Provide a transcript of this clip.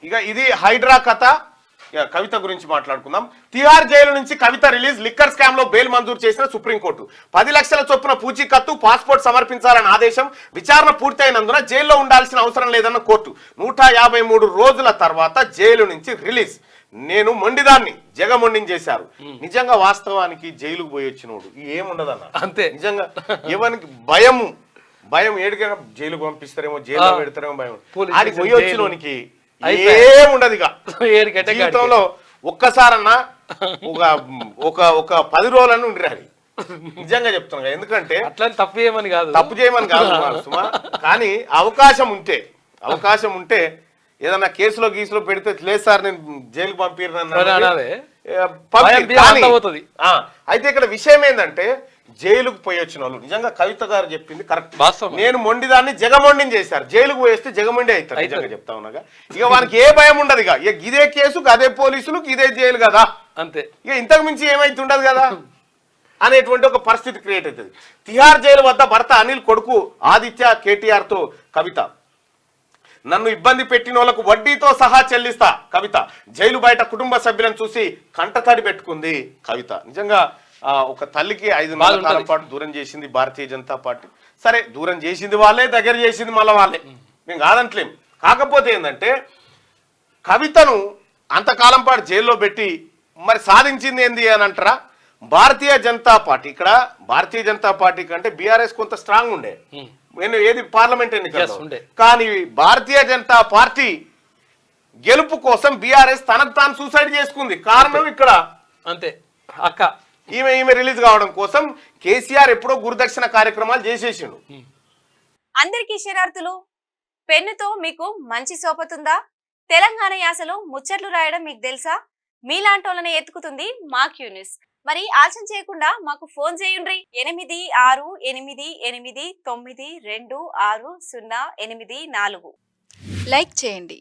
ఇక ఇది హైడ్రా కథ. కవిత గురించి మాట్లాడుకుందాం. తిహార్ జైలు నుంచి కవిత రిలీజ్. లిక్కర్ స్కామ్ లో బెయిల్ మంజూరు చేసిన సుప్రీంకోర్టు. 10 లక్షల చొప్పున పూచీకత్తు, పాస్పోర్ట్ సమర్పించాలని ఆదేశం. విచారణ పూర్తయినందున జైల్లో ఉండాల్సిన అవసరం లేదన్న కోర్టు. 153 రోజుల తర్వాత జైలు నుంచి రిలీజ్. నేను మొండిదాన్ని, జగమొండిని చేశారు. నిజంగా వాస్తవానికి జైలుకు పోయి వచ్చినోడు ఏముండదన్న, అంతే. నిజంగా ఎవరికి భయం ఏడికైనా జైలుకు పంపిస్తారేమో, జైల్లో పెడతారేమో భయం. ఆడికి పోయి వచ్చినోనికి ఏముండదు. ఇక జీవితంలో ఒక్కసారన్నా ఒక 10 రోజులన్నీ ఉండిరాలి. నిజంగా చెప్తున్నా. ఎందుకంటే అట్లా తప్పు చేయమని కాదు సుమా, కానీ అవకాశం ఉంటే ఏదన్నా కేసులో గీసులో పెడితే లేదు సార్ నేను జైలుకు పంపిరన్నా. అయితే ఇక్కడ విషయం ఏంటంటే జైలుకు పోయి వచ్చిన వాళ్ళు నిజంగా కవిత గారు చెప్పింది కరెక్ట్. నేను మొండిదాన్ని జగమొండిని చేశారు. జైలుకు పోయేస్తే జగమొండి అవుతారు. నిజంగా చెప్తా ఉన్నాగా. ఇక వానికి ఏ భయం ఉండదు. ఇక ఇదే కేసు, అదే పోలీసులు, ఇదే జైలు కదా, అంతే. ఇక ఇంతకు మించి ఏమైతుండదు కదా అనేటువంటి ఒక పరిస్థితి క్రియేట్ అవుతుంది. తిహార్ జైలు వద్ద భర్త అనిల్ కొడుకు ఆదిత్య కేటీఆర్ తో కవిత. నన్ను ఇబ్బంది పెట్టిన వాళ్ళకు వడ్డీతో సహా చెల్లిస్తా కవిత. జైలు బయట కుటుంబ సభ్యులను చూసి కంటతడి పెట్టుకుంది కవిత. నిజంగా ఒక తల్లికి 5 నెలల కాలం పాటు దూరం చేసింది భారతీయ జనతా పార్టీ. సరే, దూరం చేసింది వాళ్ళే, దగ్గర చేసింది మళ్ళీ వాళ్ళే, మేము కాదంటలేం. కాకపోతే ఏంటంటే కవితను అంతకాలం పాటు జైల్లో పెట్టి మరి సాధించింది ఏంది అని అంటారా? భారతీయ జనతా పార్టీ. ఇక్కడ భారతీయ జనతా పార్టీ కంటే బీఆర్ఎస్ కొంత స్ట్రాంగ్ ఉండే, ఏది పార్లమెంట్ ఎన్నికల్లో. కానీ భారతీయ జనతా పార్టీ గెలుపు కోసం బీఆర్ఎస్ తనకు తాను సూసైడ్ చేసుకుంది. కారణం ఇక్కడ అంతే అక్క, ఈమె రిలీజ్ కావడం కోసం కేసీఆర్ ఎప్పుడో గురుదక్షిణ కార్యక్రమాలు చేసేసిండు. అందరికీ శరార్థులు. పెన్నుతో మీకు మంచి సోపతుందా? తెలంగాణ యాసలో ముచ్చట్లు రాయడం మీకు తెలుసా? మీలాంటోళ్ళని ఎత్తుకుతుంది మా క్యూ న్యూస్. మరి ఆలస్యం చేయకుండా మాకు ఫోన్ చేయండి. 8688892608. లైక్ చేయండి.